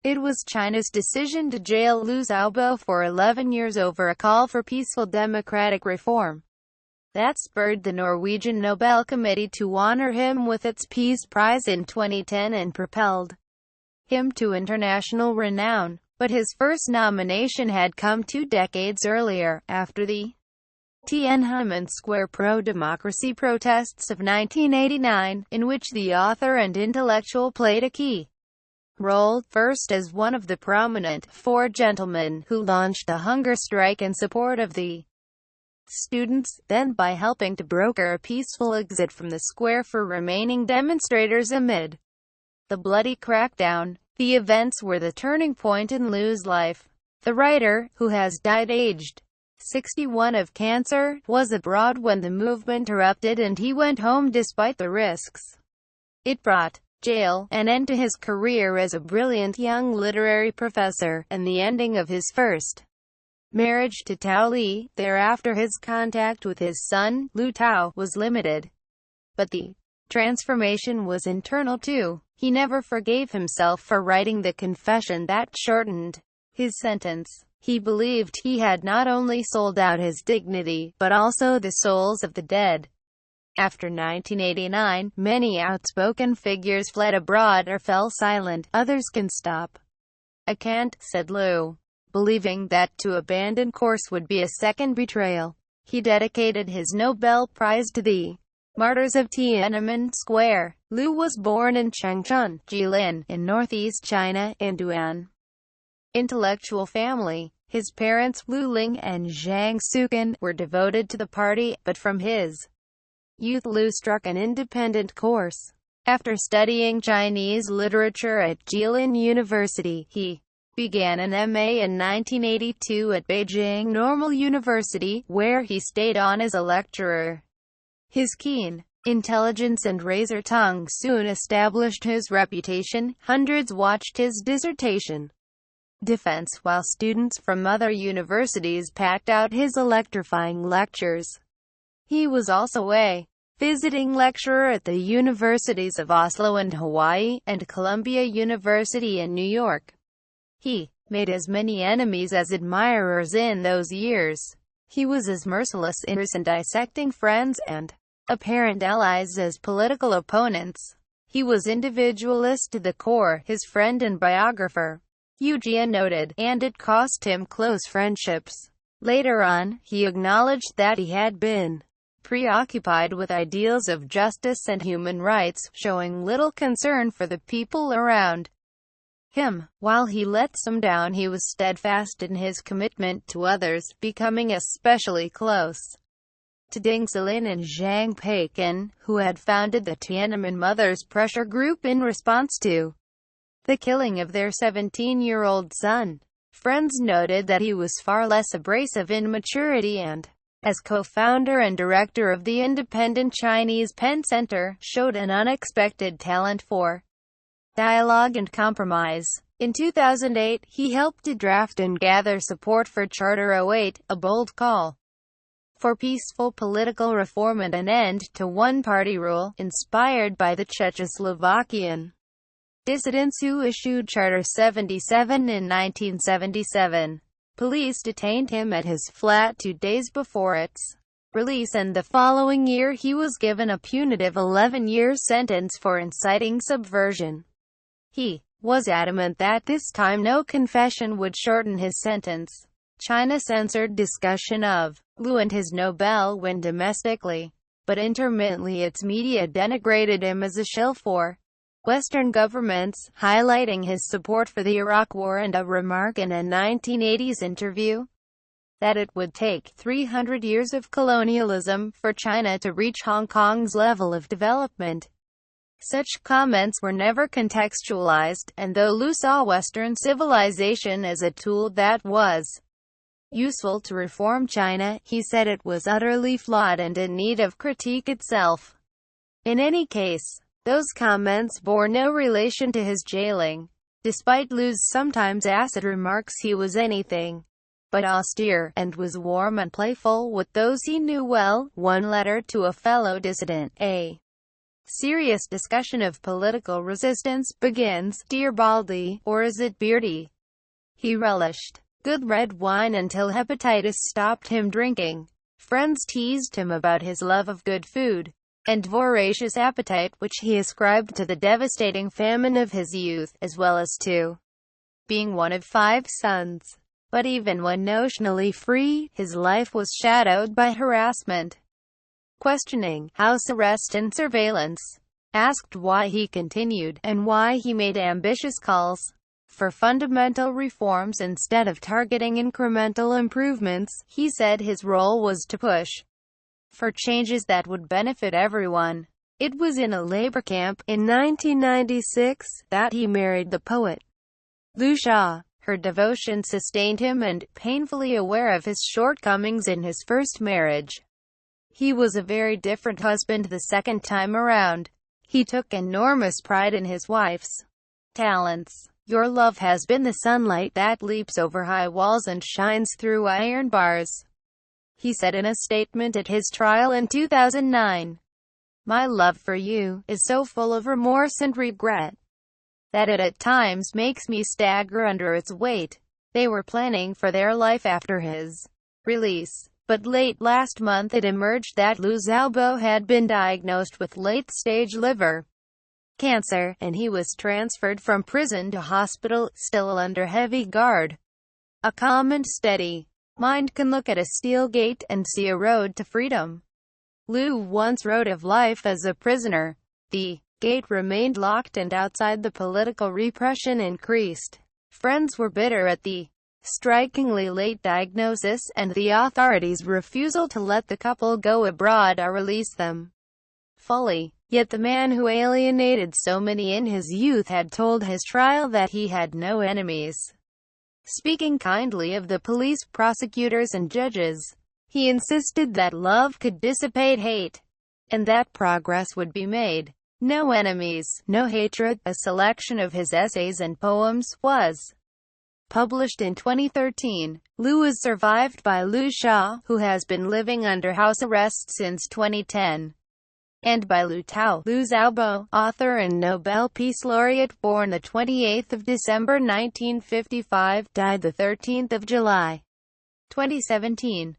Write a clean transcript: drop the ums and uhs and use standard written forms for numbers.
It was China's decision to jail Liu Xiaobo for 11 years over a call for peaceful democratic reform that spurred the Norwegian Nobel Committee to honor him with its Peace Prize in 2010 and propelled him to international renown. But his first nomination had come 2 decades earlier, after the Tiananmen Square pro-democracy protests of 1989, in which the author and intellectual played a key role, first as one of the prominent four gentlemen who launched a hunger strike in support of the students, then by helping to broker a peaceful exit from the square for remaining demonstrators amid the bloody crackdown. The events were the turning point in Liu's life. The writer, who has died aged 61 of cancer, was abroad when the movement erupted and he went home despite the risks it brought: jail, an end to his career as a brilliant young literary professor, and the ending of his first marriage to Tao Li. Thereafter his contact with his son, Liu Tao, was limited. But the transformation was internal too. He never forgave himself for writing the confession that shortened his sentence. He believed he had not only sold out his dignity, but also the souls of the dead. After 1989, many outspoken figures fled abroad or fell silent. Others can stop. I can't, said Liu. Believing that to abandon course would be a second betrayal, he dedicated his Nobel Prize to the martyrs of Tiananmen Square. Liu was born in Changchun, Jilin, in northeast China, in intellectual family. His parents, Liu Ling and Zhang Sukin, were devoted to the party, but from his youth Liu struck an independent course. After studying Chinese literature at Jilin University, he began an MA in 1982 at Beijing Normal University, where he stayed on as a lecturer. His keen intelligence and razor tongue soon established his reputation. Hundreds watched his dissertation defense, while students from other universities packed out his electrifying lectures. He was also a visiting lecturer at the universities of Oslo and Hawaii, and Columbia University in New York. He made as many enemies as admirers in those years. He was as merciless in dissecting friends and apparent allies as political opponents. He was individualist to the core, his friend and biographer Yu Jia noted, and it cost him close friendships. Later on, he acknowledged that he had been preoccupied with ideals of justice and human rights, showing little concern for the people around him. While he let some down, he was steadfast in his commitment to others, becoming especially close to Deng Xilin and Zhang Peichen, who had founded the Tiananmen Mothers Pressure Group in response to the killing of their 17-year-old son. Friends noted that he was far less abrasive in maturity and, as co-founder and director of the independent Chinese Pen Center, showed an unexpected talent for dialogue and compromise. In 2008, he helped to draft and gather support for Charter 08, a bold call for peaceful political reform and an end to one-party rule, inspired by the Czechoslovakian dissidents who issued Charter 77 in 1977. Police detained him at his flat 2 days before its release, and the following year he was given a punitive 11-year sentence for inciting subversion. He was adamant that this time no confession would shorten his sentence. China censored discussion of Liu and his Nobel win domestically, but intermittently its media denigrated him as a shill for Western governments, highlighting his support for the Iraq War and a remark in a 1980s interview that it would take 300 years of colonialism for China to reach Hong Kong's level of development. Such comments were never contextualized, and though Liu saw Western civilization as a tool that was useful to reform China, he said it was utterly flawed and in need of critique itself. In any case, those comments bore no relation to his jailing. Despite Liu's sometimes acid remarks, he was anything but austere, and was warm and playful with those he knew well. One letter to a fellow dissident, A. Serious discussion of political resistance begins. Dear Baldy, or is it Beardy? He relished good red wine until hepatitis stopped him drinking. Friends teased him about his love of good food and voracious appetite, which he ascribed to the devastating famine of his youth, as well as to being one of 5 sons. But even when notionally free, his life was shadowed by harassment, questioning, house arrest and surveillance. Asked why he continued, and why he made ambitious calls for fundamental reforms instead of targeting incremental improvements, he said his role was to push for changes that would benefit everyone. It was in a labor camp, in 1996, that he married the poet Liu Xiaobo. Her devotion sustained him, and, painfully aware of his shortcomings in his first marriage, he was a very different husband the second time around. He took enormous pride in his wife's talents. Your love has been the sunlight that leaps over high walls and shines through iron bars, he said in a statement at his trial in 2009. My love for you is so full of remorse and regret that it at times makes me stagger under its weight. They were planning for their life after his release, but late last month it emerged that Liu Xiaobo had been diagnosed with late-stage liver cancer, and he was transferred from prison to hospital, still under heavy guard. A calm and steady mind can look at a steel gate and see a road to freedom. Liu once wrote of life as a prisoner. The gate remained locked, and outside the political repression increased. Friends were bitter at the strikingly late diagnosis, and the authorities' refusal to let the couple go abroad or release them fully. Yet the man who alienated so many in his youth had told his trial that he had no enemies. Speaking kindly of the police, prosecutors and judges, he insisted that love could dissipate hate, and that progress would be made. No enemies, no hatred. A selection of his essays and poems was published in 2013. Liu is survived by Liu Xiaobo, who has been living under house arrest since 2010, and by Liu Xiaobo, author and Nobel Peace Laureate, born the 28th of December 1955, died the 13th of July 2017.